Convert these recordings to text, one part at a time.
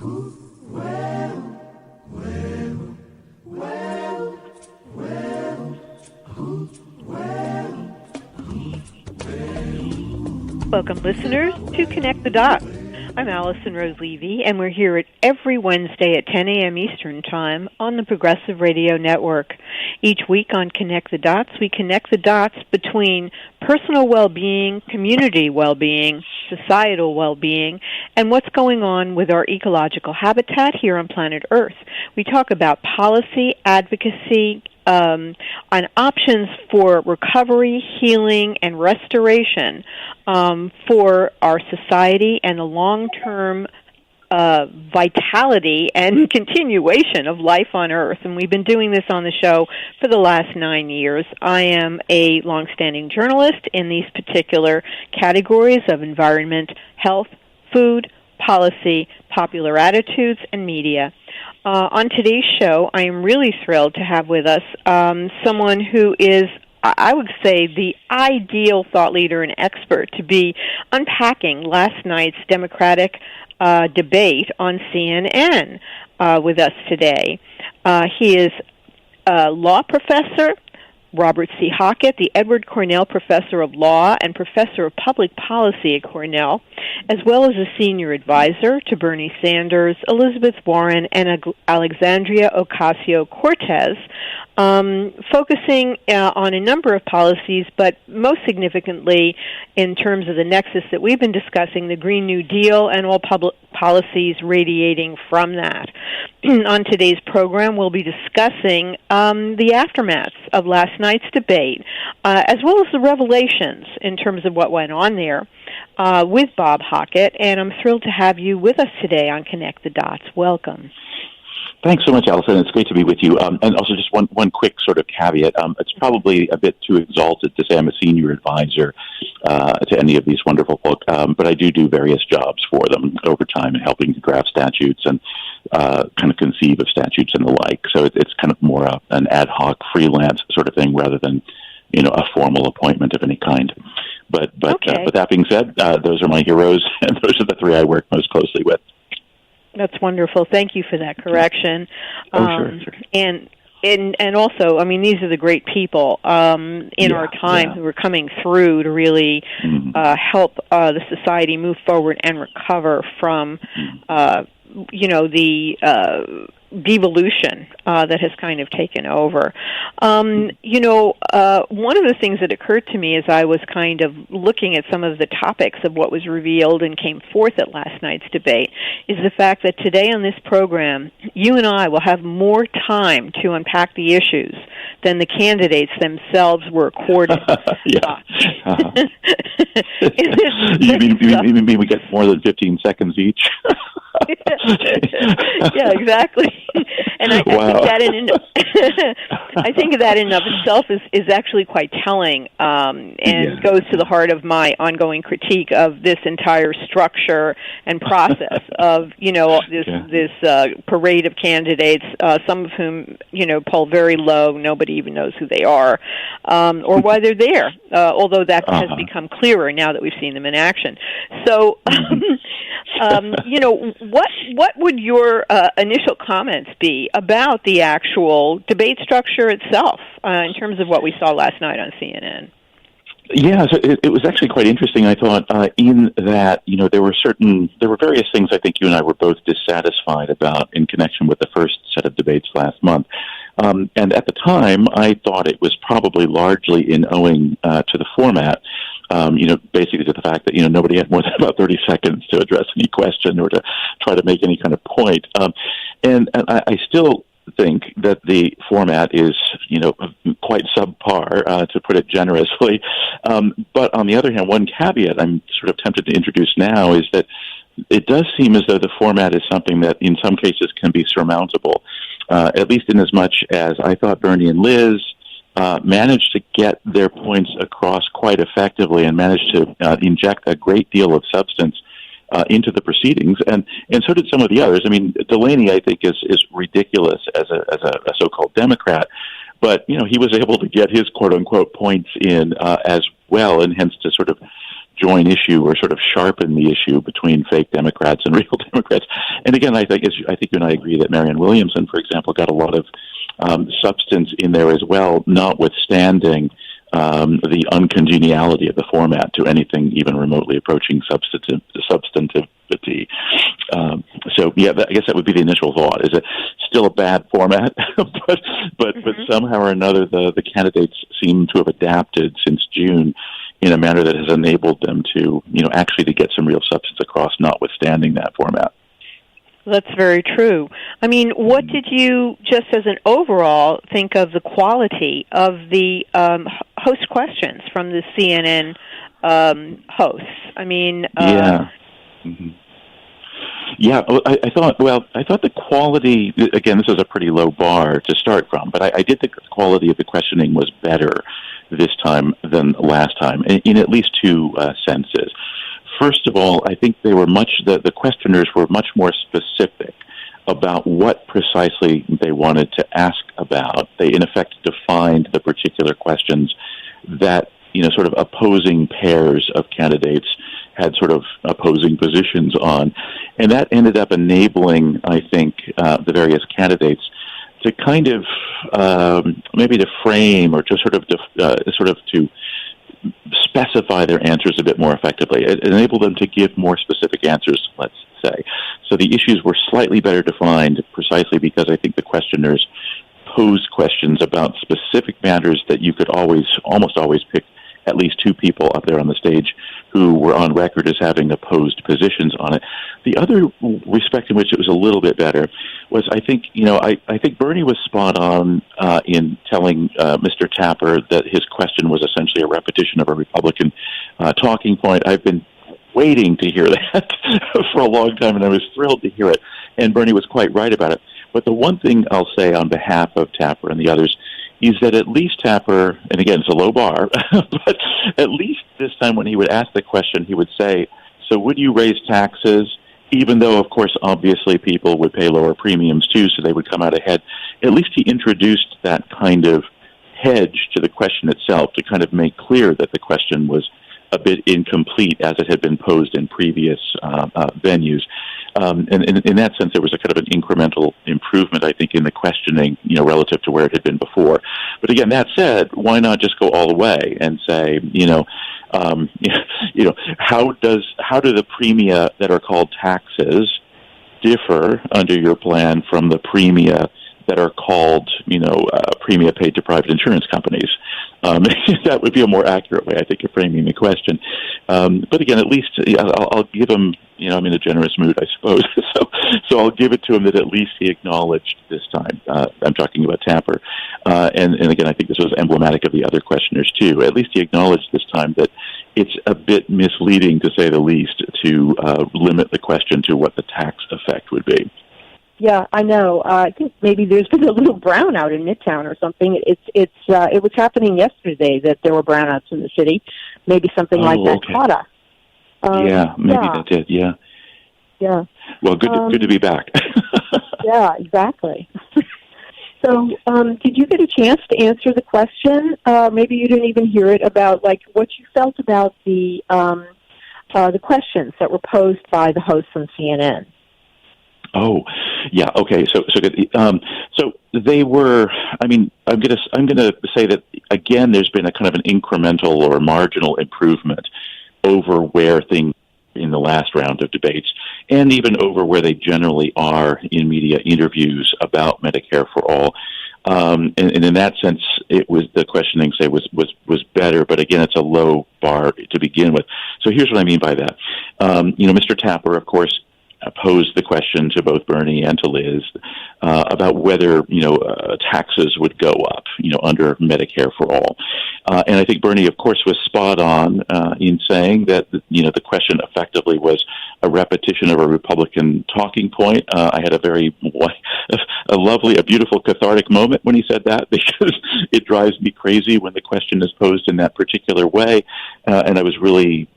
Welcome, listeners, to Connect the Dots. I'm Alison Rose Levy, and we're here every Wednesday at 10 a.m. Eastern Time on the Progressive Radio Network. Each week on Connect the Dots, we connect the dots between personal well-being, community well-being, societal well-being, and what's going on with our ecological habitat here on planet Earth. We talk about policy, advocacy, on options for recovery, healing, and restoration for our society and the long-term vitality and continuation of life on Earth. And we've been doing this on the show for the last 9 years. I am a longstanding journalist in these particular categories of environment, health, food, policy, popular attitudes, and media. On today's show, I am really thrilled to have with us someone who is, I would say, the ideal thought leader and expert to be unpacking last night's Democratic debate on CNN with us today. He is a law professor, Robert C. Hockett, the Edward Cornell Professor of Law and Professor of Public Policy at Cornell, as well as a senior advisor to Bernie Sanders, Elizabeth Warren, and Alexandria Ocasio-Cortez, focusing on a number of policies, but most significantly in terms of the nexus that we've been discussing, the Green New Deal and all public policies radiating from that. On today's program, we'll be discussing the aftermaths of last night's debate, as well as the revelations in terms of what went on there with Bob Hockett, and I'm thrilled to have you with us today on Connect the Dots. Welcome. Thanks so much, Alison. It's great to be with you. And also just one quick sort of caveat. It's probably a bit too exalted to say I'm a senior advisor to any of these wonderful folk, but I do various jobs for them over time in helping to draft statutes and kind of conceive of statutes and the like. So it's kind of more an ad hoc freelance sort of thing rather than, a formal appointment of any kind. But that being said, those are my heroes, and those are the three I work most closely with. That's wonderful. Thank you for that correction. Sure. And also, I mean, these are the great people in our time who are coming through to really help the society move forward and recover from, the devolution that has kind of taken over. One of the things that occurred to me as I was kind of looking at some of the topics of what was revealed and came forth at last night's debate is the fact that today on this program, you and I will have more time to unpack the issues than the candidates themselves were accorded. You mean we get more than 15 seconds each? Yeah, exactly. And I think that in and of itself is actually quite telling, and goes to the heart of my ongoing critique of this entire structure and process of this parade of candidates, some of whom poll very low, nobody even knows who they are, or why they're there. Although that has become clearer now that we've seen them in action. So, what would your initial comments be about the actual debate structure itself in terms of what we saw last night on CNN? Yeah, so it was actually quite interesting, I thought, in that, there were various things I think you and I were both dissatisfied about in connection with the first set of debates last month. And at the time, I thought it was probably largely owing to the format, basically to the fact that, nobody had more than about 30 seconds to address any question or to try to make any kind of point. And I still think that the format is, quite subpar, to put it generously. But on the other hand, one caveat I'm sort of tempted to introduce now is that it does seem as though the format is something that in some cases can be surmountable, at least in as much as I thought Bernie and Liz managed to get their points across quite effectively and managed to inject a great deal of substance into the proceedings, and so did some of the others. I mean, Delaney, I think, is ridiculous as a so-called Democrat, but he was able to get his quote unquote points in as well, and hence to sort of join issue or sort of sharpen the issue between fake Democrats and real Democrats. And again, I think you and I agree that Marianne Williamson, for example, got a lot of substance in there as well, notwithstanding the uncongeniality of the format to anything even remotely approaching substantivity. So, yeah, I guess that would be the initial thought. Is it still a bad format? but somehow or another, the candidates seem to have adapted since June in a manner that has enabled them to, actually to get some real substance across, notwithstanding that format. That's very true. I mean, what did you, just as an overall, think of the quality of the host questions from the CNN hosts? I mean, yeah. Mm-hmm. Yeah, I thought the quality, again, this is a pretty low bar to start from, but I did think the quality of the questioning was better this time than last time, in at least two senses. First of all, I think the questioners were much more specific about what precisely they wanted to ask about. They, in effect, defined the particular questions that, sort of opposing pairs of candidates had sort of opposing positions on. And that ended up enabling, I think, the various candidates to kind of maybe to frame or to sort of to specify their answers a bit more effectively. It enabled them to give more specific answers, let's say. So the issues were slightly better defined precisely because I think the questioners posed questions about specific matters that you could almost always pick at least two people up there on the stage who were on record as having opposed positions on it. The other respect in which it was a little bit better was, I think, I think Bernie was spot on in telling Mr. Tapper that his question was essentially a repetition of a Republican talking point. I've been waiting to hear that for a long time, and I was thrilled to hear it. And Bernie was quite right about it. But the one thing I'll say on behalf of Tapper and the others is that at least Tapper, and again, it's a low bar, but at least this time when he would ask the question, he would say, so would you raise taxes, even though, of course, obviously people would pay lower premiums too, so they would come out ahead. At least he introduced that kind of hedge to the question itself to kind of make clear that the question was a bit incomplete as it had been posed in previous venues. And in that sense, there was a kind of an incremental improvement, I think, in the questioning, relative to where it had been before. But again, that said, why not just go all the way and say, how do the premia that are called taxes differ under your plan from the premia that are called, premia paid to private insurance companies? That would be a more accurate way, I think, of framing the question. But again, at least I'll give him, I'm in a generous mood, I suppose. So I'll give it to him that at least he acknowledged this time. I'm talking about Tapper. And again, I think this was emblematic of the other questioners, too. At least he acknowledged this time that it's a bit misleading, to say the least, to limit the question to what the tax effect would be. Yeah, I know. I think maybe there's been a little brownout in Midtown or something. It was happening yesterday that there were brownouts in the city. Maybe something like that caught us. That did. Yeah. Yeah. Well, good to be back. Yeah, exactly. So, did you get a chance to answer the question? Maybe you didn't even hear it about what you felt about the questions that were posed by the hosts on CNN. Oh, yeah. Okay. So good. So they were. I mean, I'm gonna say that again. There's been a kind of an incremental or marginal improvement over where things in the last round of debates, and even over where they generally are in media interviews about Medicare for all. And in that sense, it was the questioning was better, but again, it's a low bar to begin with. So here's what I mean by that. Mr. Tapper, of course, posed the question to both Bernie and to Liz about whether taxes would go up under Medicare for all, and I think Bernie, of course, was spot on in saying that the question effectively was a repetition of a Republican talking point. I had a beautiful cathartic moment when he said that, because it drives me crazy when the question is posed in that particular way, and I was really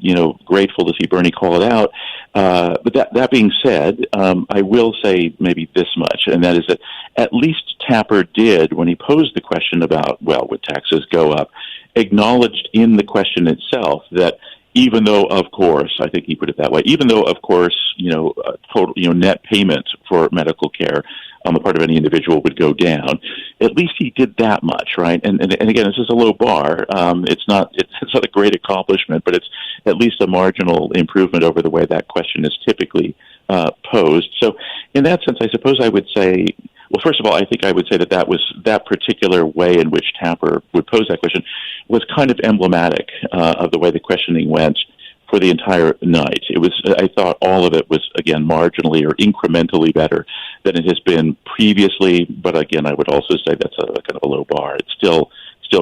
grateful to see Bernie call it out. But that being said, I will say maybe this much, and that is that at least Tapper did, when he posed the question about, would taxes go up, acknowledged in the question itself that even though, of course, I think he put it that way, even though, of course, total, net payment for medical care on the part of any individual would go down. At least he did that much, right? And again, this is a low bar. It's not a great accomplishment, but it's at least a marginal improvement over the way that question is typically posed. So, in that sense, I suppose I would say, well, first of all, I think I would say that particular way in which Tapper would pose that question was kind of emblematic of the way the questioning went for the entire night. I thought all of it was, again, marginally or incrementally better than it has been previously. But again, I would also say that's a kind of a low bar. It's still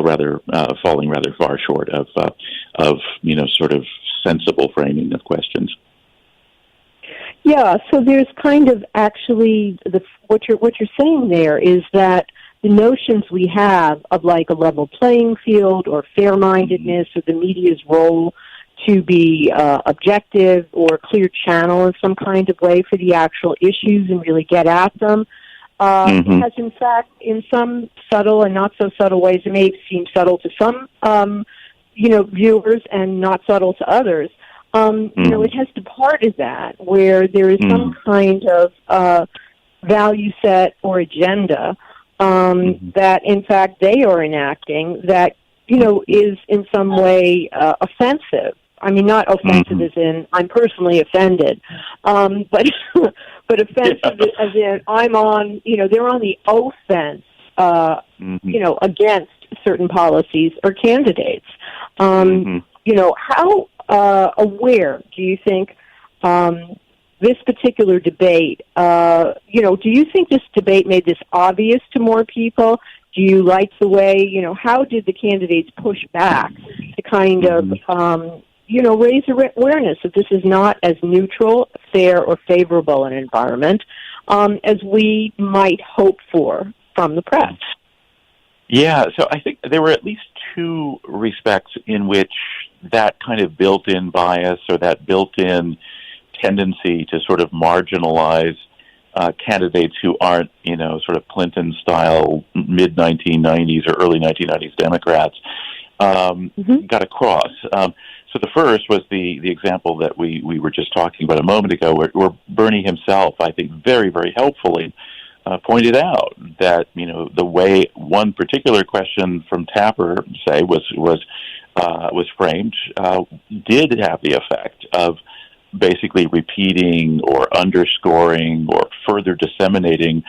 rather falling rather far short of sort of sensible framing of questions. Yeah, so there's kind of actually what you're saying there is that the notions we have of like a level playing field or fair-mindedness or the media's role to be objective or a clear channel in some kind of way for the actual issues and really get at them has in fact, in some subtle and not so subtle ways, it may seem subtle to some viewers and not subtle to others. It has departed that, where there is some kind of value set or agenda that, in fact, they are enacting that, is in some way offensive. I mean, not offensive as in I'm personally offended, but offensive as in I'm on, they're on the offense, against certain policies or candidates. How aware do you think this particular debate, do you think this debate made this obvious to more people? Do you like the way, how did the candidates push back to kind of, raise awareness that this is not as neutral, fair, or favorable an environment as we might hope for from the press? Yeah, so I think there were at least two respects in which that kind of built-in bias or that built-in tendency to sort of marginalize candidates who aren't, sort of Clinton-style mid-1990s or early 1990s Democrats got across. So the first was the example that we were just talking about a moment ago, where Bernie himself, I think, very, very helpfully pointed out that the way one particular question from Tapper, say, was framed, did have the effect of basically repeating or underscoring or further disseminating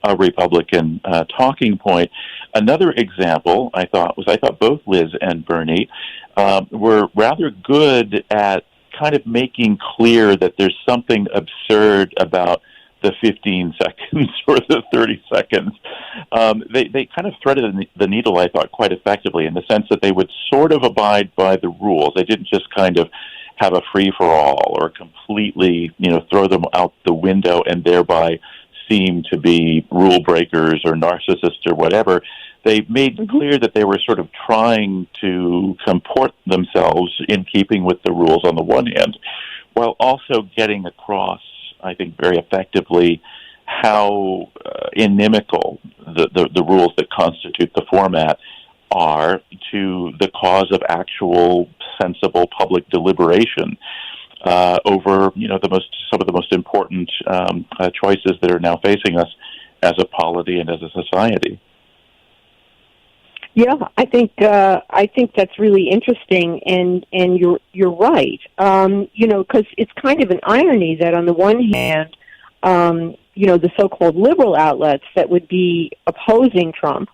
a Republican talking point. Another example I thought both Liz and Bernie were rather good at kind of making clear that there's something absurd about the 15 seconds or the 30 seconds. They kind of threaded the needle, I thought, quite effectively in the sense that they would sort of abide by the rules. They didn't just kind of have a free-for-all or completely, throw them out the window and thereby seem to be rule breakers or narcissists or whatever. They made clear that they were sort of trying to comport themselves in keeping with the rules on the one hand, while also getting across, I think, very effectively how inimical the rules that constitute the format are to the cause of actual sensible public deliberation over some of the most important choices that are now facing us as a polity and as a society. Yeah, I think that's really interesting, and you're right. Because it's kind of an irony that on the one hand, the so-called liberal outlets that would be opposing Trump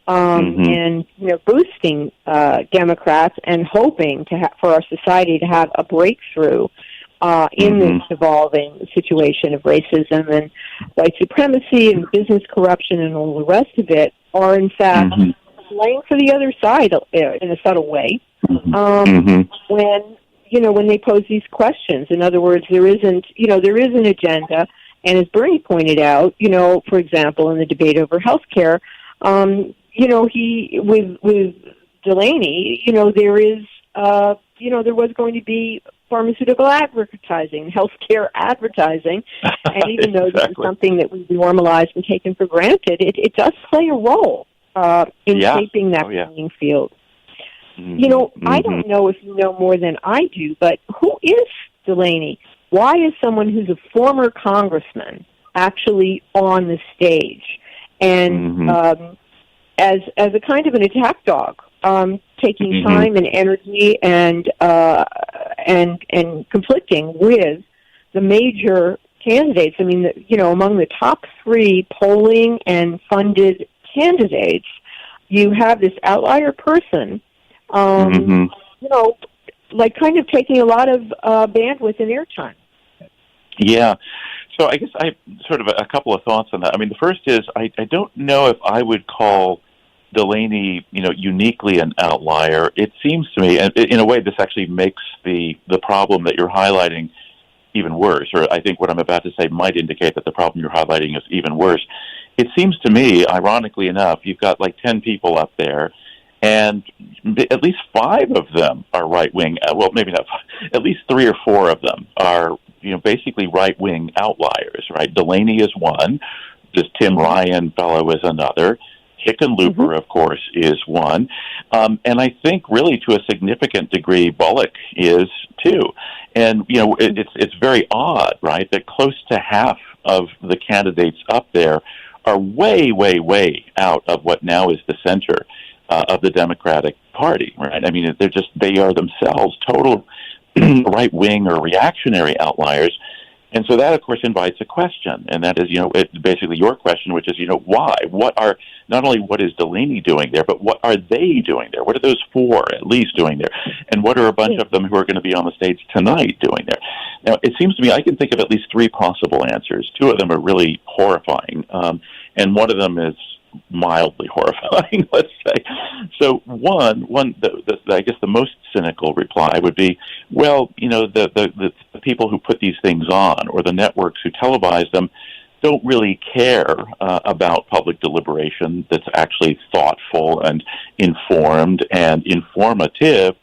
and boosting Democrats and hoping for our society to have a breakthrough in this evolving situation of racism and white supremacy and business corruption and all the rest of it, are in fact playing for the other side in a subtle way when they pose these questions. In other words, there is an agenda, and as Bernie pointed out, for example, in the debate over health care, he with Delaney, there was going to be pharmaceutical advertising, healthcare advertising, and even though this is something that we've normalized and taken for granted, it does play a role in shaping that playing field. I don't know if you know more than I do, but who is Delaney? Why is someone who's a former congressman actually on the stage? And as a kind of an attack dog, taking time and energy and conflicting with the major candidates. I mean, among the top 3 polling and funded candidates, you have this outlier person, kind of taking a lot of bandwidth and airtime. Yeah. So I guess I have sort of a couple of thoughts on that. I mean, the first is I don't know if I would call Delaney, uniquely an outlier. It seems to me, and in a way, this actually makes the problem that you're highlighting even worse, or I think what I'm about to say might indicate that the problem you're highlighting is even worse. It seems to me, ironically enough, you've got like 10 people up there, and at least 5 of them are right-wing. Well, maybe not 5. At least 3 or 4 of them are, basically right-wing outliers, right? Delaney is one. This Tim Ryan fellow is another. Hickenlooper, of course, is one. And I think really to a significant degree, Bullock is too. And, it's very odd, right, that close to half of the candidates up there are way, way, way out of what now is the center of the Democratic Party, right? I mean, they are themselves total right-wing or reactionary outliers. And so that, of course, invites a question, and that is, basically your question, which is, why? Not only what is Delaney doing there, but what are they doing there? What are those 4 at least doing there? And what are a bunch of them who are going to be on the stage tonight doing there? Now, it seems to me I can think of at least 3 possible answers. 2 of them are really horrifying, and one of them is mildly horrifying, let's say. So I guess the most cynical reply would be, well, the people who put these things on, or the networks who televise them, don't really care about public deliberation that's actually thoughtful and informed and informative.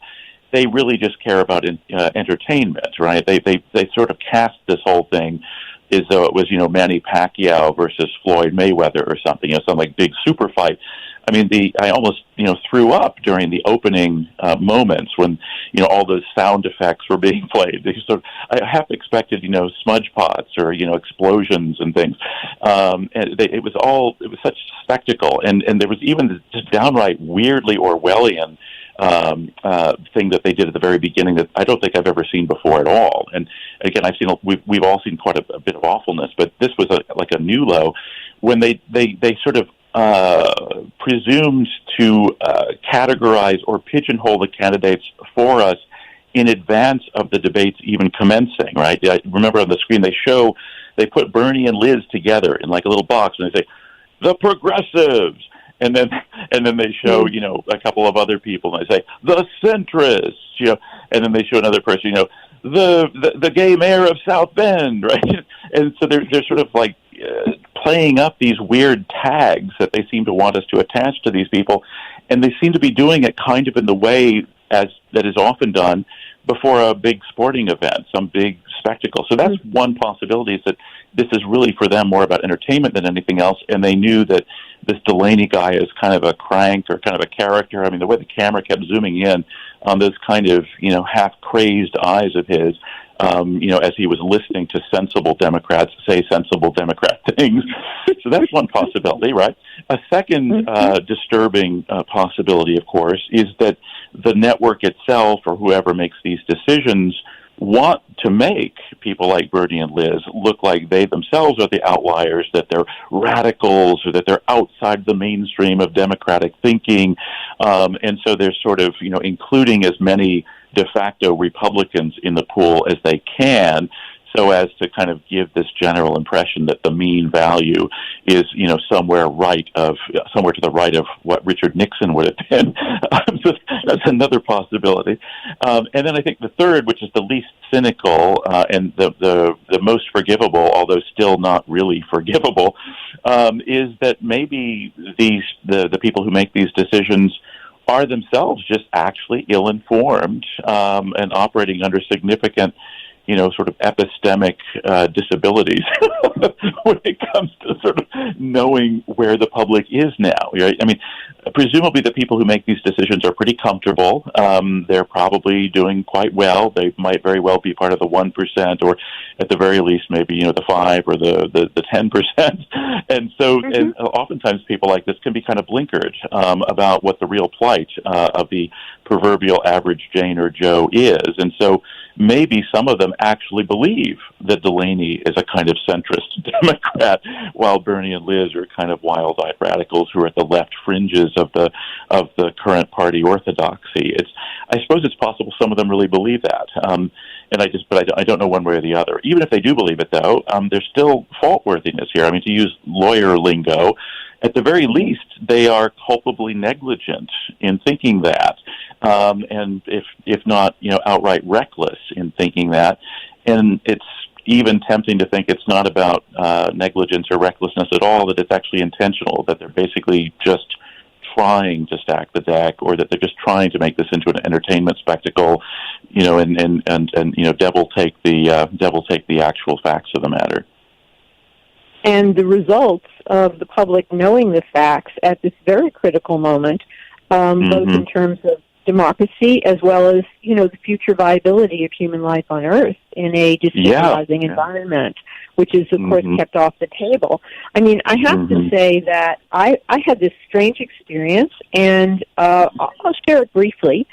They really just care about entertainment, right? They sort of cast this whole thing as though it was, Manny Pacquiao versus Floyd Mayweather or something, some like big super fight. I mean, I almost, threw up during the opening moments when, all those sound effects were being played. I half expected, smudge pots or, explosions and things. It was such a spectacle. And there was even this downright weirdly Orwellian thing that they did at the very beginning that I don't think I've ever seen before at all. And again, we've all seen quite a bit of awfulness, but this was like a new low when they sort of presumed to categorize or pigeonhole the candidates for us in advance of the debates even commencing, right? I remember on the screen they put Bernie and Liz together in like a little box, and they say, the progressives. And then they show, a couple of other people, and they say, the centrists, and then they show another person, the gay mayor of South Bend, right? And so they're sort of like playing up these weird tags that they seem to want us to attach to these people, and they seem to be doing it kind of in the way that is often done before a big sporting event, some big spectacle. So that's one possibility, is that this is really for them more about entertainment than anything else, and they knew that this Delaney guy is kind of a crank or kind of a character. I mean, the way the camera kept zooming in on those kind of, half-crazed eyes of his, as he was listening to sensible Democrats say sensible Democrat things. So that's one possibility, right? A second disturbing possibility, of course, is that the network itself or whoever makes these decisions want to make people like Bernie and Liz look like they themselves are the outliers, that they're radicals or that they're outside the mainstream of democratic thinking. And so they're sort of, including as many de facto Republicans in the pool as they can, so as to kind of give this general impression that the mean value is, somewhere to the right of what Richard Nixon would have been. So that's another possibility. And then I think the third, which is the least cynical and the most forgivable, although still not really forgivable, is that maybe the people who make these decisions are themselves just actually ill-informed and operating under significant sort of epistemic disabilities when it comes to sort of knowing where the public is now, right? I mean, presumably the people who make these decisions are pretty comfortable. They're probably doing quite well. They might very well be part of the 1%, or at the very least, maybe, the 5 or the 10%. And so, and oftentimes people like this can be kind of blinkered about what the real plight of the proverbial average Jane or Joe is. And so maybe some of them actually believe that Delaney is a kind of centrist Democrat, while Bernie and Liz are kind of wild-eyed radicals who are at the left fringes of the current party orthodoxy. I suppose it's possible some of them really believe that, but I don't know one way or the other. Even if they do believe it, though, there's still faultworthiness here. I mean, to use lawyer lingo, at the very least, they are culpably negligent in thinking that, and if not, outright reckless in thinking that. And it's even tempting to think it's not about negligence or recklessness at all, that it's actually intentional, that they're basically just trying to stack the deck, or that they're just trying to make this into an entertainment spectacle, and devil take the actual facts of the matter. And the results of the public knowing the facts at this very critical moment, both in terms of democracy as well as, the future viability of human life on Earth in a destabilizing environment, which is, of course, kept off the table. I mean, I have to say that I had this strange experience, and I'll share it briefly,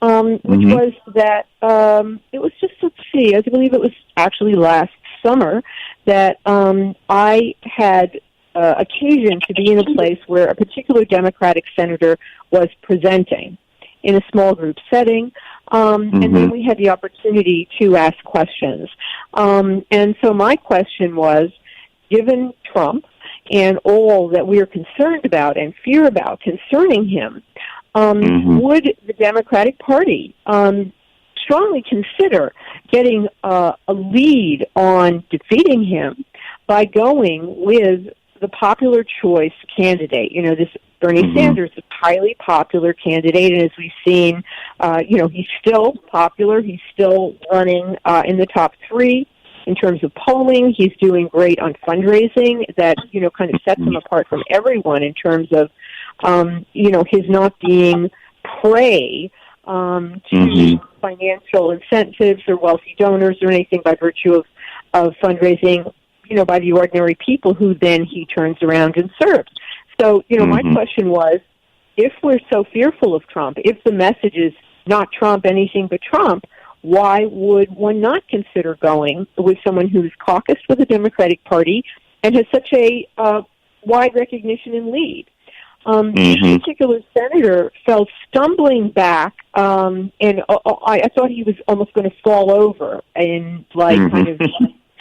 which was that it was just, I believe it was actually last summer, that I had occasion to be in a place where a particular Democratic senator was presenting in a small group setting, and then we had the opportunity to ask questions. And so my question was, given Trump and all that we are concerned about and fear about concerning him, would the Democratic Party strongly consider getting a lead on defeating him by going with the popular choice candidate? This Bernie Sanders is a highly popular candidate, and as we've seen, he's still popular. He's still running in the top 3 in terms of polling. He's doing great on fundraising that, kind of sets him apart from everyone in terms of, his not being prey to financial incentives or wealthy donors or anything by virtue of fundraising, by the ordinary people who then he turns around and serves. So, my question was, if we're so fearful of Trump, if the message is not Trump, anything but Trump, why would one not consider going with someone who's caucused with the Democratic Party and has such a wide recognition and lead? This particular senator fell stumbling back, and I thought he was almost going to fall over in, kind of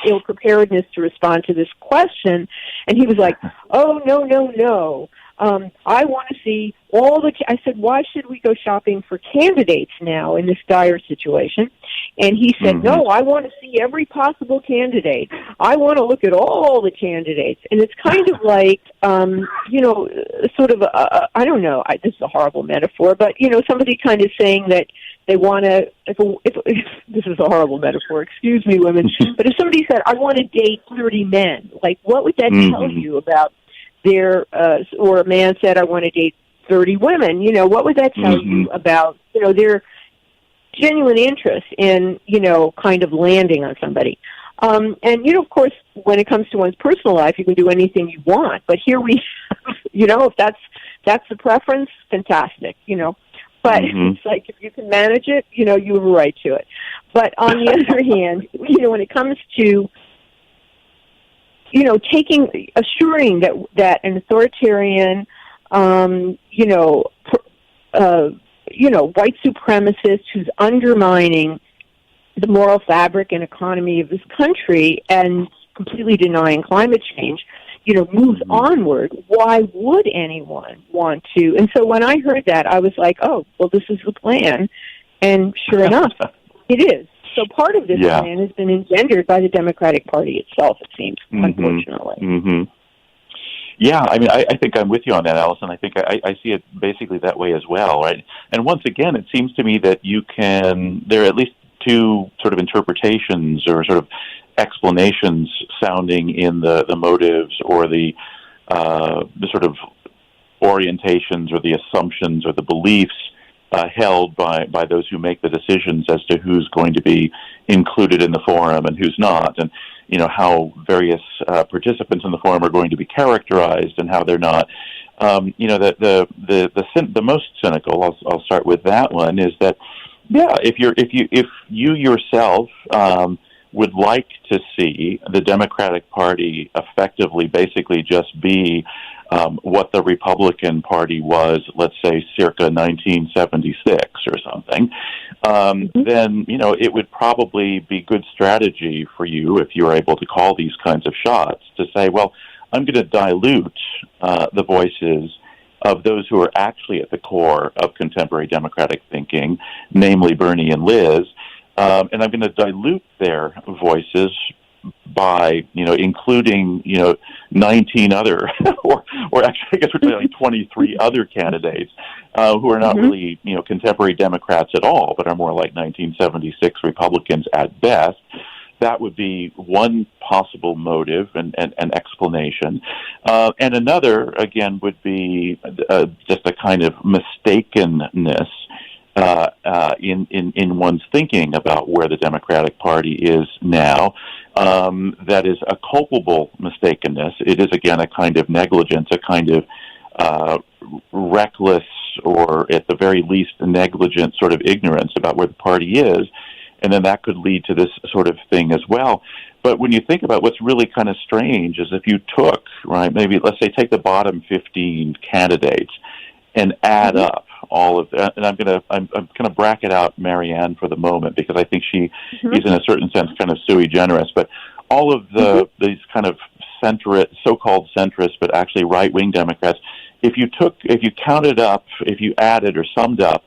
ill-preparedness to respond to this question, and he was like, oh, no, I want to see all the... I said, why should we go shopping for candidates now in this dire situation? And he said, no, I want to see every possible candidate. I want to look at all the candidates. And it's kind of like, sort of, I don't know, this is a horrible metaphor, but, somebody kind of saying that they want to, if this is a horrible metaphor, excuse me, women, but if somebody said, I want to date 30 men, what would that tell you about their, or a man said, I want to date 30 women, what would that tell you about, their genuine interest in, kind of landing on somebody? And, of course, when it comes to one's personal life, you can do anything you want, but here we, if that's the preference, fantastic, But it's like, if you can manage it, you have a right to it. But on the other hand, when it comes to, assuring that an authoritarian, white supremacist who's undermining the moral fabric and economy of this country and completely denying climate change, moves onward, why would anyone want to? And so when I heard that, I was like, oh, well, this is the plan. And sure enough, it is. So part of this plan has been engendered by the Democratic Party itself, it seems, unfortunately. Yeah, I mean, I think I'm with you on that, Alison. I think I see it basically that way as well, right? And once again, it seems to me that there are at least 2 sort of interpretations or sort of explanations sounding in the motives or the sort of orientations or the assumptions or the beliefs held by those who make the decisions as to who's going to be included in the forum and who's not, and how various participants in the forum are going to be characterized and how they're not. The most cynical, I'll start with that one, is that if you yourself would like to see the Democratic Party effectively basically just be what the Republican Party was, let's say, circa 1976 or something, then, it would probably be good strategy for you, if you are able to call these kinds of shots, to say, well, I'm going to dilute the voices of those who are actually at the core of contemporary Democratic thinking, namely Bernie and Liz, and I'm going to dilute their voices by, including, 19 other, or actually, I guess we're saying 23 other candidates who are not really, contemporary Democrats at all, but are more like 1976 Republicans at best. That would be one possible motive and explanation. And another, again, would be just a kind of mistakenness in one's thinking about where the Democratic Party is now. That is a culpable mistakenness. It is, again, a kind of negligence, a kind of reckless, or at the very least negligent sort of ignorance about where the party is. And then that could lead to this sort of thing as well. But when you think about what's really kind of strange is if you took, right, maybe let's say take the bottom 15 candidates and add up all of that, and I'm going to bracket out Marianne for the moment because I think she is in a certain sense kind of sui generis. But all of these kind of so-called centrist, but actually right-wing Democrats, if you counted up, if you added or summed up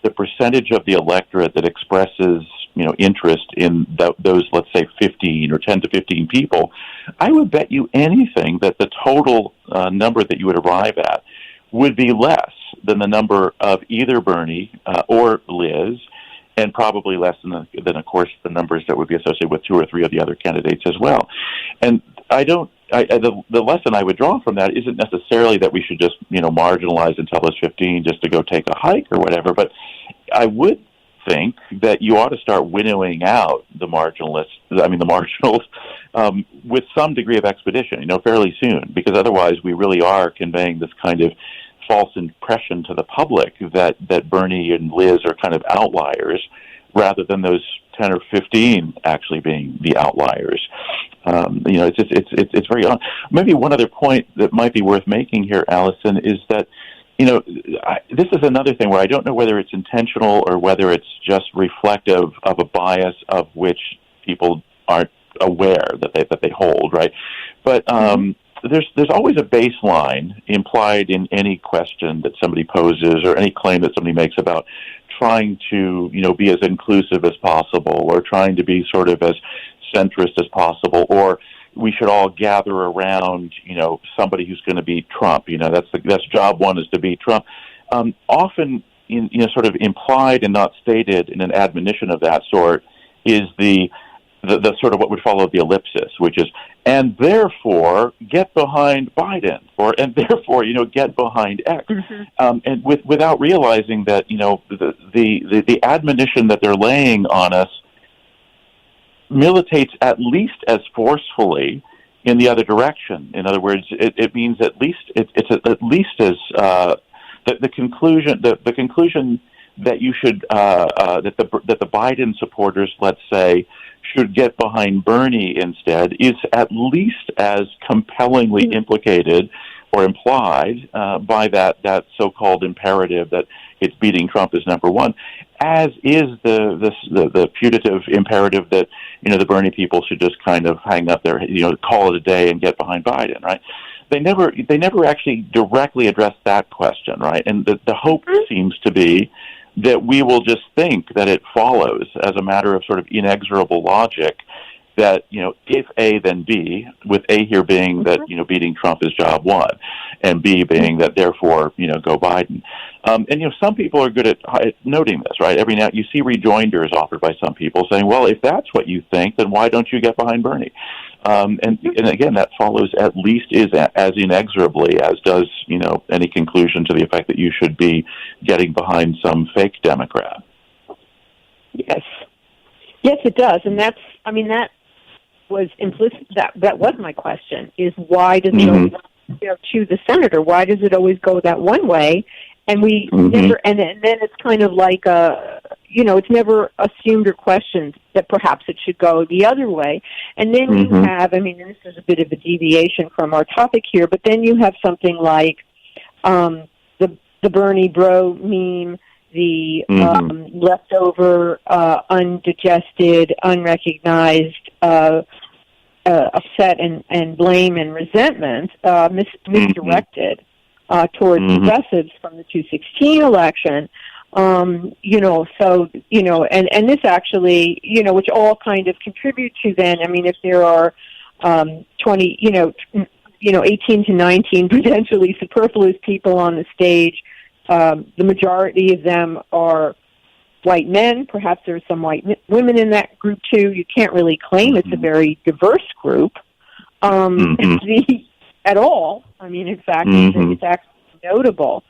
the percentage of the electorate that expresses interest in those, let's say, 15 or 10 to 15 people, I would bet you anything that the total number that you would arrive at would be less than the number of either Bernie or Liz, and probably less than, of course, the numbers that would be associated with two or three of the other candidates as well. And the lesson I would draw from that isn't necessarily that we should just, marginalize until it's 15 just to go take a hike or whatever, but I would think that you ought to start winnowing out the marginals with some degree of expedition, fairly soon, because otherwise we really are conveying this kind of false impression to the public that Bernie and Liz are kind of outliers, rather than those 10 or 15 actually being the outliers. It's very odd. Maybe one other point that might be worth making here, Alison, is that this is another thing where I don't know whether it's intentional or whether it's just reflective of a bias of which people aren't aware that they hold, right? But there's always a baseline implied in any question that somebody poses or any claim that somebody makes about trying to, be as inclusive as possible, or trying to be sort of as centrist as possible, or we should all gather around, somebody who's going to beat Trump. That's job one, is to beat Trump. Often, sort of implied and not stated in an admonition of that sort is the sort of what would follow the ellipsis, which is, and therefore get behind Biden, and therefore, get behind X. And without realizing that, the admonition that they're laying on us militates at least as forcefully in the other direction. In other words, it means at least it's at least as the conclusion that you should that the Biden supporters, let's say, should get behind Bernie instead, is at least as compellingly implicated or implied by that so-called imperative that it's beating Trump is number one, as is the putative imperative that the Bernie people should just kind of hang up their call it a day and get behind Biden, right? They never actually directly address that question, right? And the hope seems to be that we will just think that it follows as a matter of sort of inexorable logic that, if A, then B, with A here being that, beating Trump is job one, and B being that, therefore, go Biden. And, some people are good at noting this, right? Every now you see rejoinders offered by some people saying, well, if that's what you think, then why don't you get behind Bernie? And again, that follows at least as inexorably as does, any conclusion to the effect that you should be getting behind some fake Democrat. Yes. Yes, it does. And that was implicit. That was my question, is why does it always, to the senator, why does it always go that one way? And we never, and then it's kind of like, it's never assumed or questioned that perhaps it should go the other way. And then you have, and this is a bit of a deviation from our topic here, but then you have something like the Bernie bro meme, the leftover, undigested, unrecognized, upset and blame and resentment, misdirected towards progressives from the 2016 election. And this actually, which all kind of contribute to then, if there are 18 to 19 potentially superfluous people on the stage, the majority of them are white men. Perhaps there's some white women in that group too. You can't really claim it's a very diverse group at all. In fact, it's actually notable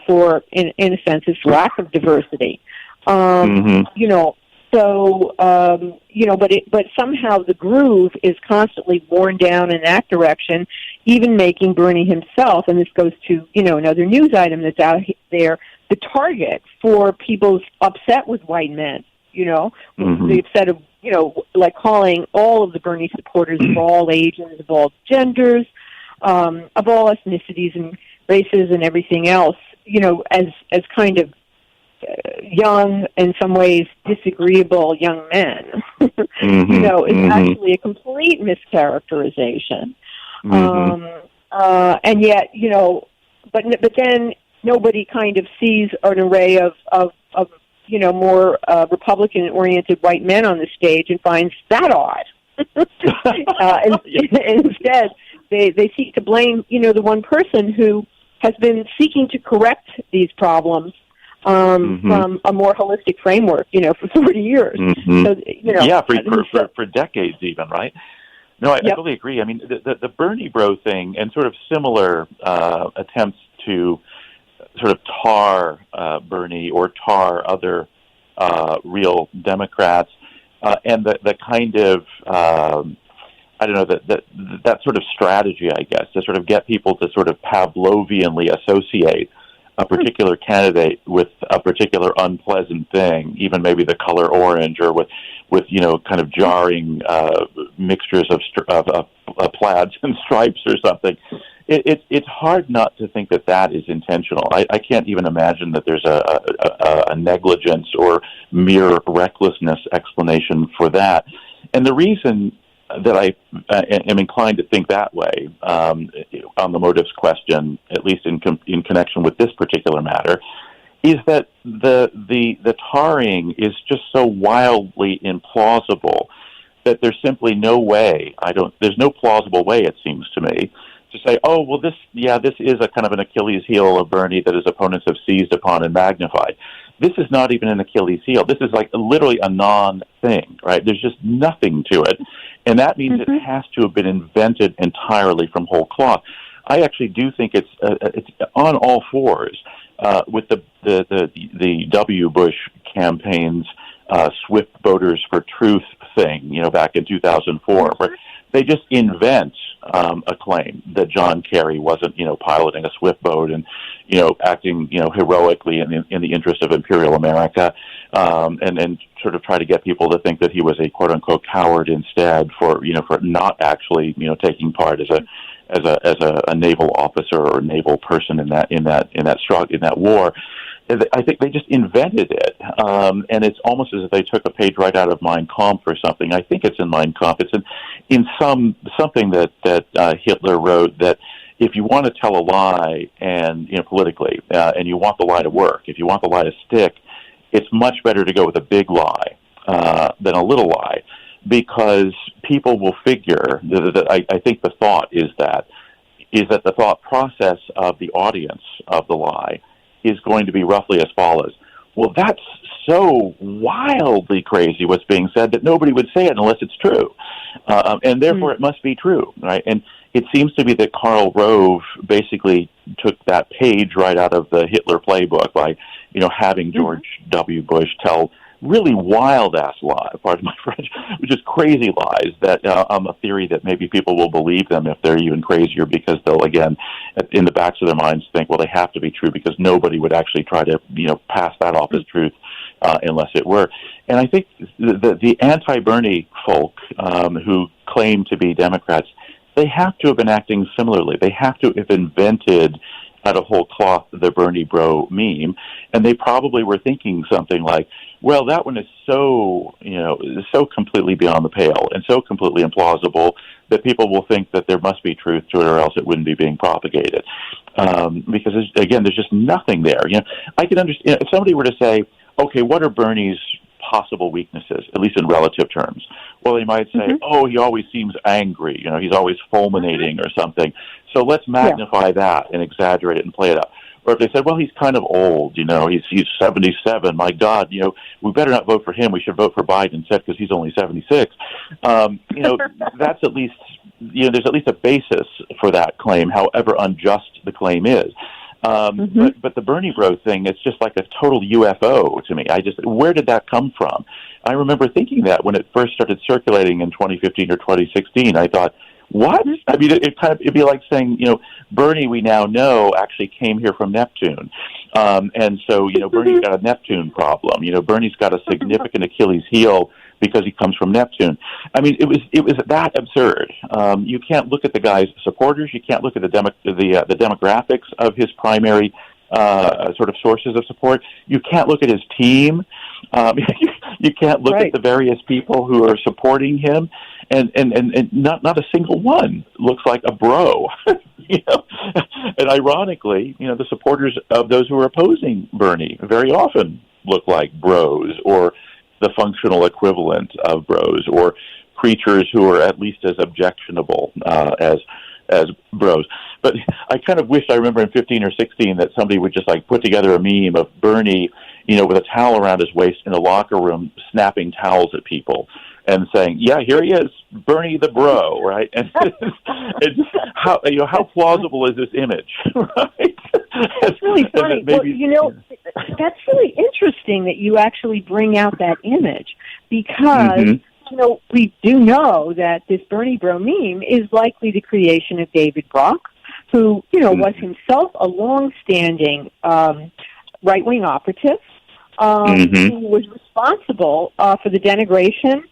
for, in a sense, its lack of diversity. But somehow the groove is constantly worn down in that direction, even making Bernie himself, and this goes to, another news item that's out there, the target for people's upset with white men, the upset of, like calling all of the Bernie supporters of all ages, of all genders, of all ethnicities and races and everything else, as kind of young, in some ways disagreeable young men, is actually a complete mischaracterization. And yet, but then nobody kind of sees an array of more Republican-oriented white men on the stage and finds that odd. And instead, they seek to blame, the one person who has been seeking to correct these problems from a more holistic framework, for 40 years. So, for decades even, right? No, I totally agree. The Bernie bro thing and sort of similar attempts to sort of tar Bernie or tar other real Democrats, and the kind of that sort of strategy, I guess, to sort of get people to sort of Pavlovianly associate a particular candidate with a particular unpleasant thing, even maybe the color orange, or with kind of jarring mixtures of plaids and stripes or something. It's hard not to think that is intentional. I can't even imagine that there's a negligence or mere recklessness explanation for that. And the reason that I am inclined to think that way on the motives question, at least in connection with this particular matter, is that the tarring is just so wildly implausible that there's simply no way. There's no plausible way, it seems to me, to say, oh, well, this is a kind of an Achilles heel of Bernie that his opponents have seized upon and magnified. This is not even an Achilles heel. This is like literally a non-thing, right? There's just nothing to it. And that means it has to have been invented entirely from whole cloth. I actually do think it's on all fours with the W. Bush campaign's Swift Voters for Truth thing, back in 2004, where they just invent a claim that John Kerry wasn't, piloting a swift boat and, acting, heroically in the interest of imperial America, and sort of try to get people to think that he was a quote unquote coward instead for not actually, taking part as a naval officer or naval person in that war. I think they just invented it, and it's almost as if they took a page right out of Mein Kampf or something. I think it's in Mein Kampf. It's in something that Hitler wrote, that if you want to tell a lie and politically, and you want the lie to work, if you want the lie to stick, it's much better to go with a big lie than a little lie, because people will figure that I think the thought is that the thought process of the audience of the lie is going to be roughly as follows. well, that's so wildly crazy what's being said that nobody would say it unless it's true. And therefore it must be true, right? And it seems to be that Karl Rove basically took that page right out of the Hitler playbook by, having George W. Bush tell really wild-ass lies, pardon my French, which is crazy lies that a theory that maybe people will believe them if they're even crazier because they'll, again, in the backs of their minds think, well, they have to be true because nobody would actually try to, pass that off as truth unless it were. And I think the anti-Bernie folk who claim to be Democrats, they have to have been acting similarly. They have to have invented out of whole cloth the Bernie bro meme, and they probably were thinking something like, well, that one is so, so completely beyond the pale and so completely implausible that people will think that there must be truth to it or else it wouldn't be being propagated. Because, there's just nothing there. I can understand if somebody were to say, okay, what are Bernie's possible weaknesses, at least in relative terms? Well, they might say, oh, he always seems angry. He's always fulminating or something. So let's magnify that and exaggerate it and play it up. Or if they said, well, he's kind of old, he's 77. My God, we better not vote for him. We should vote for Biden instead because he's only 76. That's at least, there's at least a basis for that claim, however unjust the claim is. But the Bernie bro thing, it's just like a total UFO to me. Where did that come from? I remember thinking that when it first started circulating in 2015 or 2016. I thought, what? I mean, it'd be like saying, Bernie, we now know, actually came here from Neptune. And so, Bernie's got a Neptune problem. Bernie's got a significant Achilles heel because he comes from Neptune. I mean, it was that absurd. You can't look at the guy's supporters. You can't look at the demographics of his primary sort of sources of support. You can't look at his team. You can't look at the various people who are supporting him, and not a single one looks like a bro. And ironically, the supporters of those who are opposing Bernie very often look like bros or the functional equivalent of bros or creatures who are at least as objectionable as bros. But I kind of wish I remember in 15 or 16 that somebody would just put together a meme of Bernie, with a towel around his waist in a locker room, snapping towels at people and saying, yeah, here he is, Bernie the bro, right? And how plausible is this image, right? That's really funny. That's really interesting that you actually bring out that image because, we do know that this Bernie bro meme is likely the creation of David Brock, who, was himself a long-standing right-wing operative who was responsible for the denigration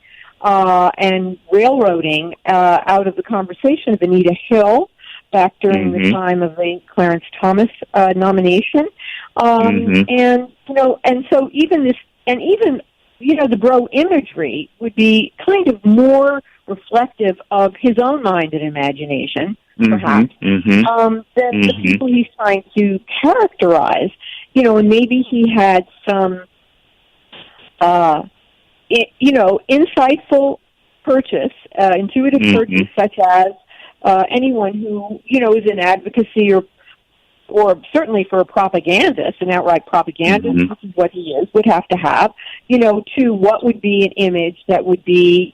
and railroading out of the conversation of Anita Hill back during the time of the Clarence Thomas nomination. And so even the bro imagery would be kind of more reflective of his own mind and imagination, perhaps, than the people he's trying to characterize. And maybe he had some, insightful purchase, intuitive purchase, such as anyone who, is in advocacy or certainly for a propagandist, an outright propagandist, which is what he is, would have to have, to what would be an image that would be,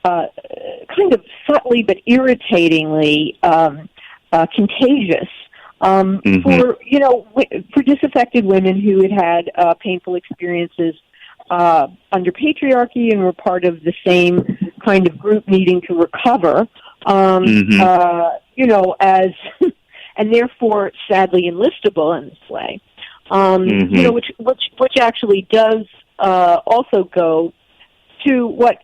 kind of subtly but irritatingly contagious for disaffected women who had painful experiences under patriarchy and were part of the same kind of group needing to recover, as and therefore sadly enlistable in this way, which actually does also go to what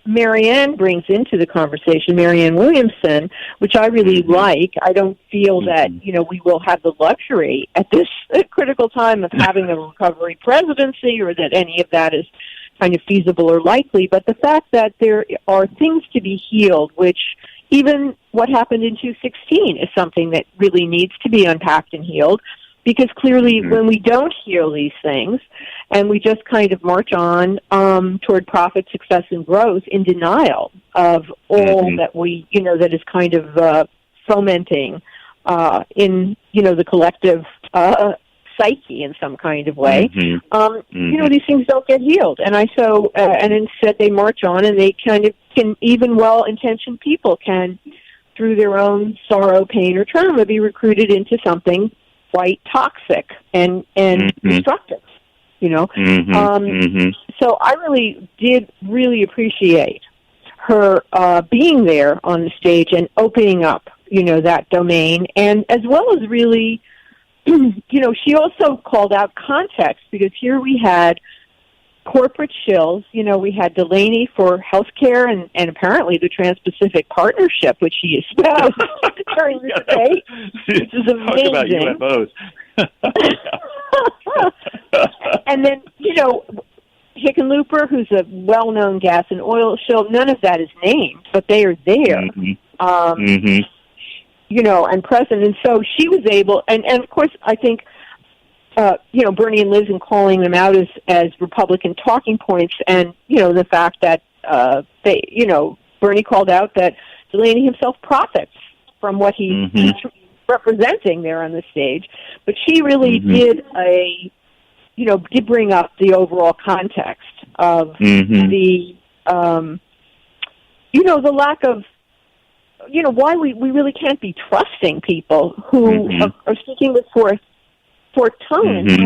Marianne brings into the conversation, Marianne Williamson, which I really like. I don't feel that, we will have the luxury at this critical time of having a recovery presidency or that any of that is kind of feasible or likely, but the fact that there are things to be healed, which even what happened in 2016 is something that really needs to be unpacked and healed, because clearly when we don't heal these things and we just kind of march on toward profit, success, and growth in denial of all that we, that is kind of fomenting in, the collective psyche in some kind of way, these things don't get healed. And and instead they march on, and they kind of can, even well-intentioned people can, through their own sorrow, pain, or trauma, be recruited into something quite toxic and destructive, So I did really appreciate her being there on the stage and opening up, that domain, and as well as really, she also called out context, because here we had corporate shills. We had Delaney for healthcare and apparently the Trans-Pacific Partnership, which she espoused during the debate, which is amazing. Talk about UFOs. And then, Hickenlooper, who's a well-known gas and oil shill, none of that is named, but they are there. And present. And so she was able, and of course, I think, Bernie and Liz, and calling them out as Republican talking points, and, the fact that Bernie called out that Delaney himself profits from what he's representing there on the stage. But she really did bring up the overall context of the lack of, why we really can't be trusting people who are speaking with forked tongue and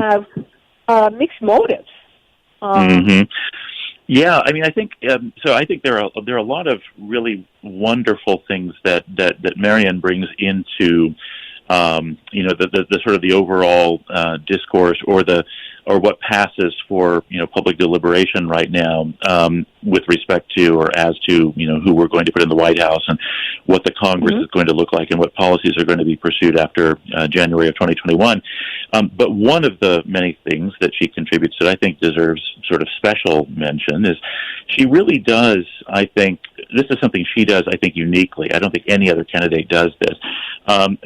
have mixed motives. Yeah, I mean, I think so. I think there are a lot of really wonderful things that Marianne brings into the sort of the overall discourse, or what passes for public deliberation right now, with respect to, or as to, who we're going to put in the White House, and what the Congress is going to look like, and what policies are going to be pursued after January of 2021. But one of the many things that she contributes that I think deserves sort of special mention is she really does, I think, this is something she does, I think, uniquely. I don't think any other candidate does this.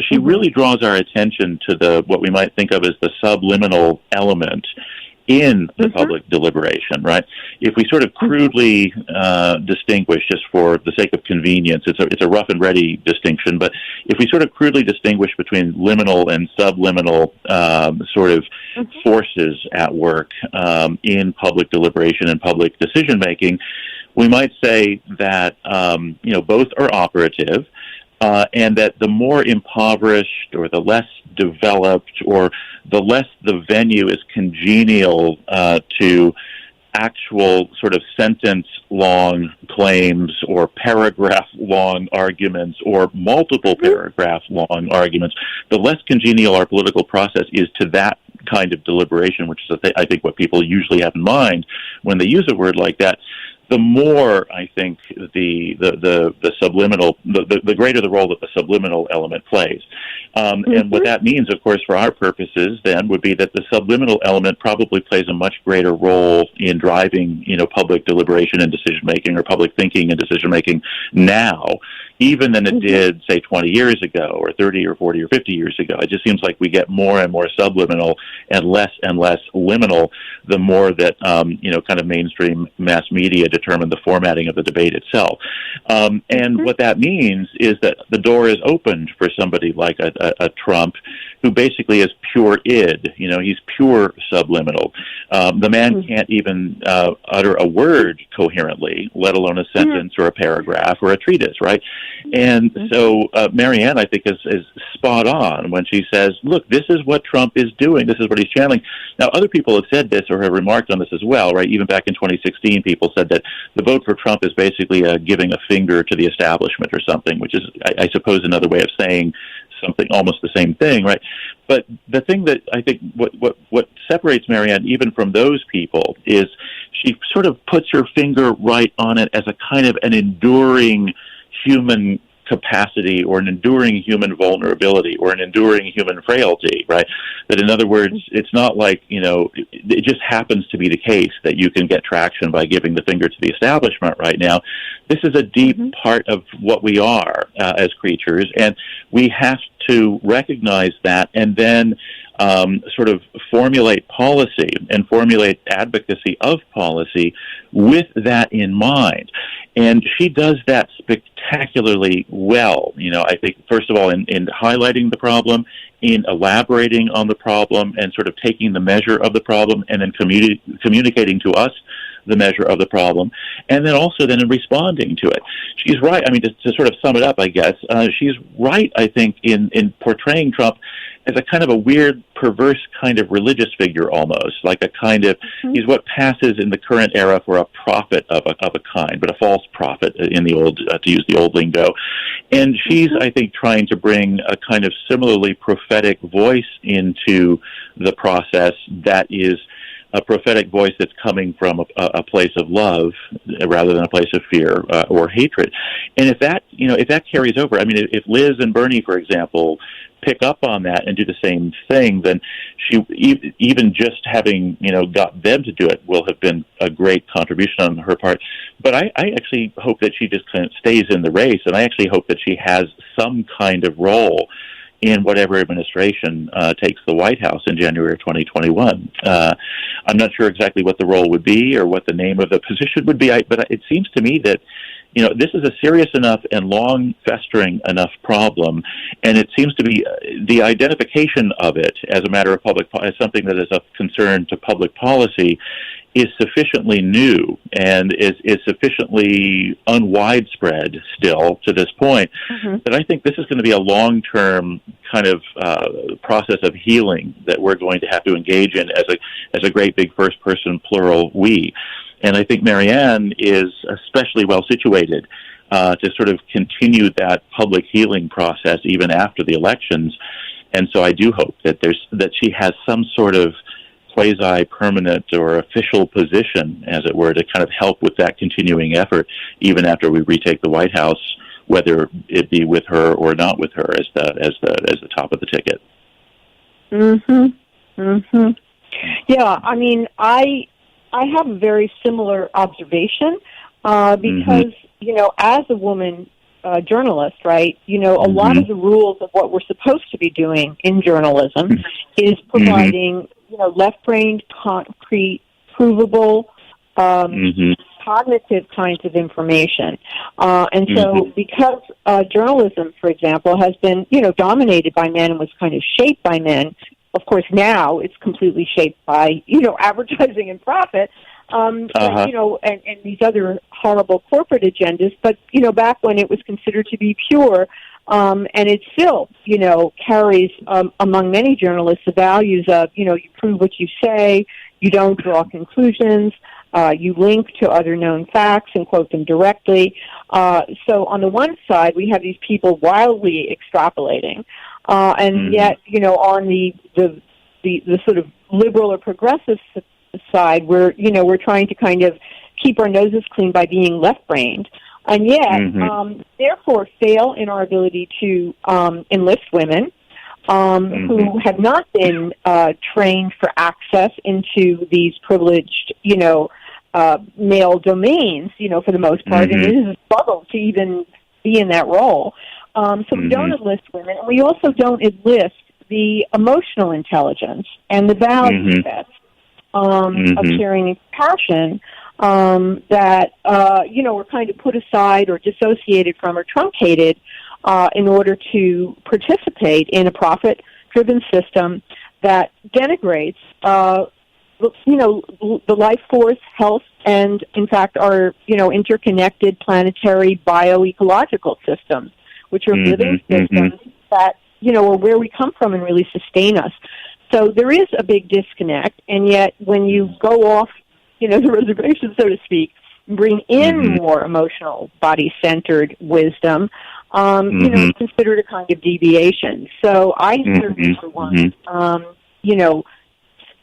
She really draws our attention to what we might think of as the subliminal element in the public deliberation, right? If we sort of crudely distinguish, just for the sake of convenience, it's a rough and ready distinction, but if we sort of crudely distinguish between liminal and subliminal sort of forces at work in public deliberation and public decision-making, we might say that, both are operative, and that the more impoverished, or the less developed, or the less the venue is congenial to actual sort of sentence-long claims, or paragraph-long arguments, or multiple paragraph-long arguments, the less congenial our political process is to that kind of deliberation, which is, I think, what people usually have in mind when they use a word like that, the more, I think, the subliminal, the greater the role that the subliminal element plays. And what that means, of course, for our purposes, then, would be that the subliminal element probably plays a much greater role in driving, public deliberation and decision-making, or public thinking and decision-making now, even than it did, say, 20 years ago, or 30 or 40 or 50 years ago. It just seems like we get more and more subliminal and less liminal the more that, kind of mainstream mass media determine the formatting of the debate itself. And what that means is that the door is opened for somebody like a Trump, who basically is pure id. He's pure subliminal. The man can't even utter a word coherently, let alone a sentence or a paragraph or a treatise, right? And so Marianne, I think, is spot on when she says, look, this is what Trump is doing. This is what he's channeling. Now, other people have said this or have remarked on this as well, right? Even back in 2016, people said that the vote for Trump is basically giving a finger to the establishment or something, which is, I suppose, another way of saying something almost the same thing, right? But the thing that I think what separates Marianne even from those people is she sort of puts her finger right on it as a kind of an enduring human capacity, or an enduring human vulnerability, or an enduring human frailty, right? That, in other words, it's not like, it just happens to be the case that you can get traction by giving the finger to the establishment right now. This is a deep part of what we are as creatures, and we have to recognize that, and then sort of formulate policy and formulate advocacy of policy with that in mind. And she does that spectacularly well. I think, first of all, in highlighting the problem, in elaborating on the problem, and sort of taking the measure of the problem, and then communicating to us the measure of the problem, and then also then in responding to it. She's right. I mean, to sort of sum it up, I guess, she's right, I think, in portraying Trump as a kind of a weird, perverse kind of religious figure almost, like a kind of, he's what passes in the current era for a prophet of a kind, but a false prophet in the old, to use the old lingo. And she's, I think, trying to bring a kind of similarly prophetic voice into the process that is a prophetic voice that's coming from a place of love rather than a place of fear or hatred. And if that carries over, I mean, if Liz and Bernie, for example, pick up on that and do the same thing, then she, even just having, got them to do it will have been a great contribution on her part. But I actually hope that she just kind of stays in the race, and I actually hope that she has some kind of role in whatever administration takes the White House in January of 2021. I'm not sure exactly what the role would be or what the name of the position would be, but it seems to me that this is a serious enough and long festering enough problem, and it seems to be the identification of it as a matter of as something that is of concern to public policy is sufficiently new and is sufficiently unwidespread still to this point that I think this is going to be a long-term kind of process of healing that we're going to have to engage in as a great big first-person plural we. And I think Marianne is especially well situated to sort of continue that public healing process even after the elections. And so I do hope that she has some sort of quasi-permanent or official position, as it were, to kind of help with that continuing effort, even after we retake the White House, whether it be with her or not with her as the top of the ticket. Yeah, I mean, I have a very similar observation because as a woman journalist, right, a lot of the rules of what we're supposed to be doing in journalism is providing left-brained, concrete, provable, cognitive kinds of information. And so because journalism, for example, has been, dominated by men and was kind of shaped by men, of course now it's completely shaped by, advertising and profit, and these other horrible corporate agendas. But, back when it was considered to be pure, and it still, carries among many journalists the values of, you prove what you say, you don't draw conclusions, you link to other known facts and quote them directly. So on the one side, we have these people wildly extrapolating, and yet, on the sort of liberal or progressive side, we're trying to kind of keep our noses clean by being left-brained. And yet, therefore, fail in our ability to enlist women who have not been trained for access into these privileged, male domains, for the most part. And it is a struggle to even be in that role. So we don't enlist women, and we also don't enlist the emotional intelligence and the value sets of caring and compassion that, were kind of put aside or dissociated from or truncated in order to participate in a profit-driven system that denigrates, the life force, health, and, in fact, our, interconnected planetary bioecological systems, which are living systems that, are where we come from and really sustain us. So there is a big disconnect, and yet when you go off, the reservation, so to speak, bring in more emotional, body-centered wisdom, it's considered a kind of deviation. So I certainly, for one,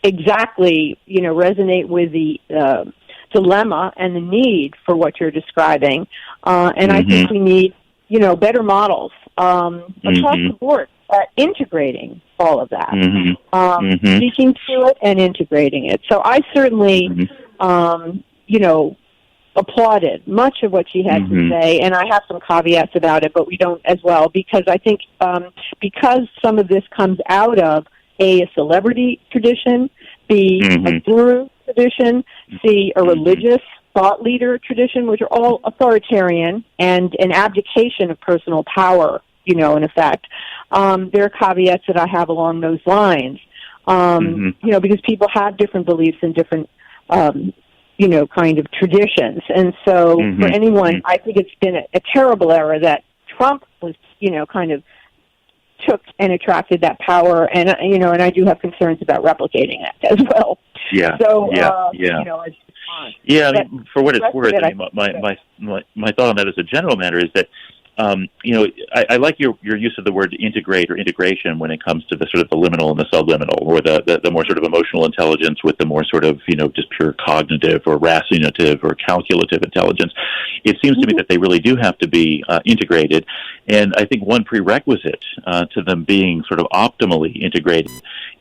exactly, resonate with the dilemma and the need for what you're describing. And I think we need, better models across the board, integrating all of that, speaking to it and integrating it. So I certainly, applauded much of what she had to say, and I have some caveats about it, but we don't as well, because I think because some of this comes out of A celebrity tradition, B, a guru tradition, C, a religious thought leader tradition, which are all authoritarian and an abdication of personal power, in effect. There are caveats that I have along those lines, because people have different beliefs and different, kind of traditions. And so for anyone, I think it's been a terrible era that Trump was, kind of took and attracted that power, and and I do have concerns about replicating that as well. Yeah. So I mean, for what it's worth, my thought on that as a general matter is that I like your use of the word integrate or integration when it comes to the sort of the liminal and the subliminal, or the more sort of emotional intelligence with the more sort of, just pure cognitive or racinative or calculative intelligence. It seems to me that they really do have to be integrated. And I think one prerequisite to them being sort of optimally integrated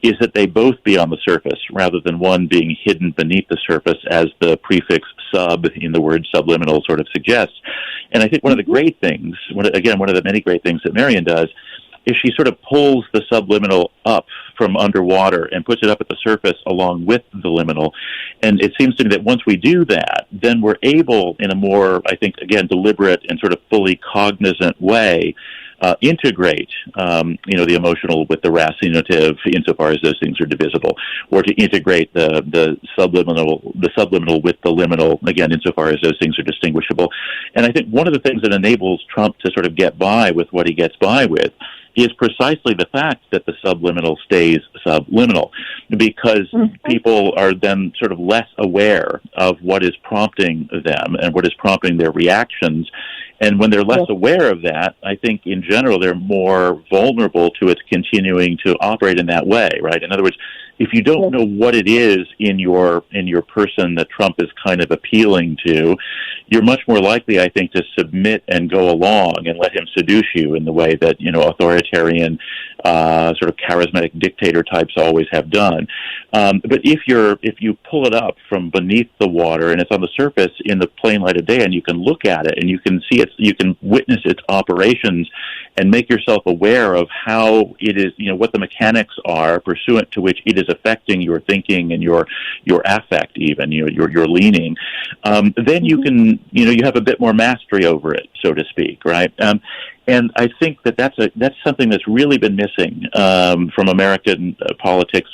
is that they both be on the surface rather than one being hidden beneath the surface, as the prefix sub in the word subliminal sort of suggests. And I think one of the great things, one of the many great things that Marion does, is she sort of pulls the subliminal up from underwater and puts it up at the surface along with the liminal. And it seems to me that once we do that, then we're able, in a more, I think, again, deliberate and sort of fully cognizant way, integrate, the emotional with the racinative, insofar as those things are divisible, or to integrate the subliminal with the liminal, again, insofar as those things are distinguishable. And I think one of the things that enables Trump to sort of get by with what he gets by with is precisely the fact that the subliminal stays subliminal, because people are then sort of less aware of what is prompting them and what is prompting their reactions. And when they're less aware of that, I think in general they're more vulnerable to its continuing to operate in that way, right? In other words, if you don't know what it is in your person that Trump is kind of appealing to, you're much more likely, I think, to submit and go along and let him seduce you in the way that, authoritarian, sort of charismatic dictator types always have done. But if you pull it up from beneath the water and it's on the surface in the plain light of day, and you can look at it and you can see it, you can witness its operations and make yourself aware of how it is, what the mechanics are pursuant to which it is affecting your thinking and your affect, even your leaning, then you can, you have a bit more mastery over it, so to speak, right? And I think that's something that's really been missing from American politics,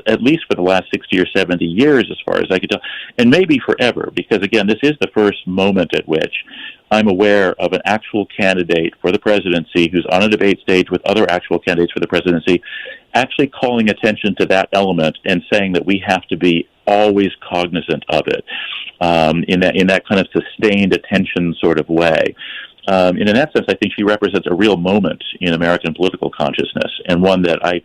at least for the last 60 or 70 years, as far as I can tell, and maybe forever, because, again, this is the first moment at which I'm aware of an actual candidate for the presidency who's on a debate stage with other actual candidates for the presidency, actually calling attention to that element and saying that we have to be always cognizant of it in that kind of sustained attention sort of way. And in that sense, I think she represents a real moment in American political consciousness, and one that I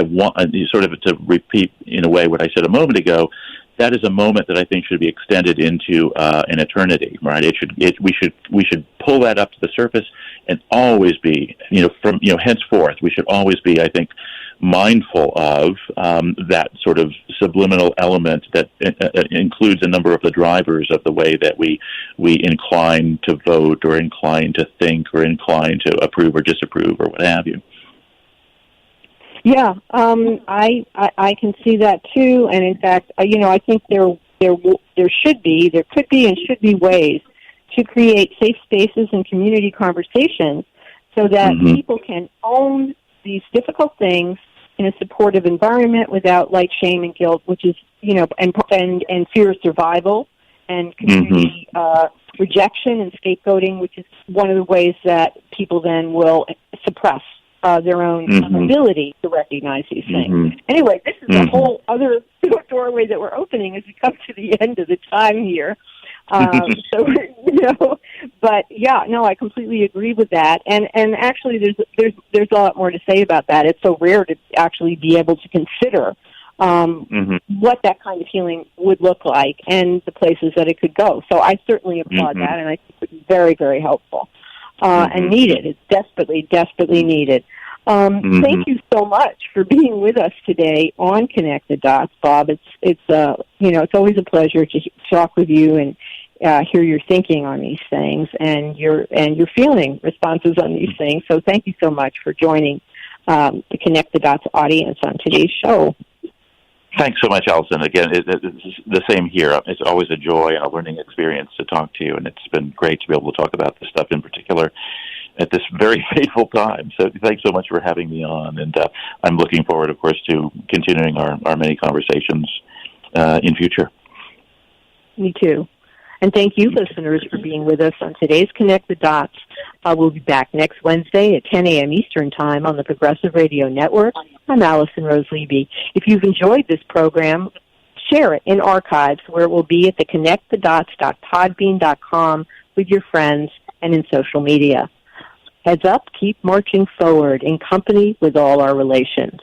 want sort of to repeat in a way what I said a moment ago. That is a moment that I think should be extended into an eternity, right? We should pull that up to the surface and always be, henceforth, we should always be, I think, mindful of that sort of subliminal element that includes a number of the drivers of the way that we incline to vote, or incline to think, or incline to approve or disapprove, or what have you. Yeah, I can see that too, and in fact, I think there could be and should be ways to create safe spaces and community conversations so that people can own these difficult things in a supportive environment without shame and guilt, which is and fear of survival and community rejection and scapegoating, which is one of the ways that people then will suppress their own ability to recognize these things. Anyway, this is a whole other doorway that we're opening as we come to the end of the time here. But yeah, no, I completely agree with that. And actually, there's a lot more to say about that. It's so rare to actually be able to consider what that kind of healing would look like and the places that it could go. So I certainly applaud that, and I think it's very, very helpful. And needed. It's desperately, desperately needed. Thank you so much for being with us today on Connect the Dots, Bob. It's always a pleasure to talk with you and hear your thinking on these things and your feeling responses on these things. So thank you so much for joining the Connect the Dots audience on today's show. Thanks so much, Alison. Again, it's the same here. It's always a joy and a learning experience to talk to you, and it's been great to be able to talk about this stuff in particular at this very fateful time. So thanks so much for having me on, and I'm looking forward, of course, to continuing our many conversations in future. Me too. And thank you, listeners, for being with us on today's Connect the Dots. We'll be back next Wednesday at 10 a.m. Eastern Time on the Progressive Radio Network. I'm Alison Rose Levy. If you've enjoyed this program, share it in archives where it will be at the connectthedots.podbean.com with your friends and in social media. Heads up, keep marching forward in company with all our relations.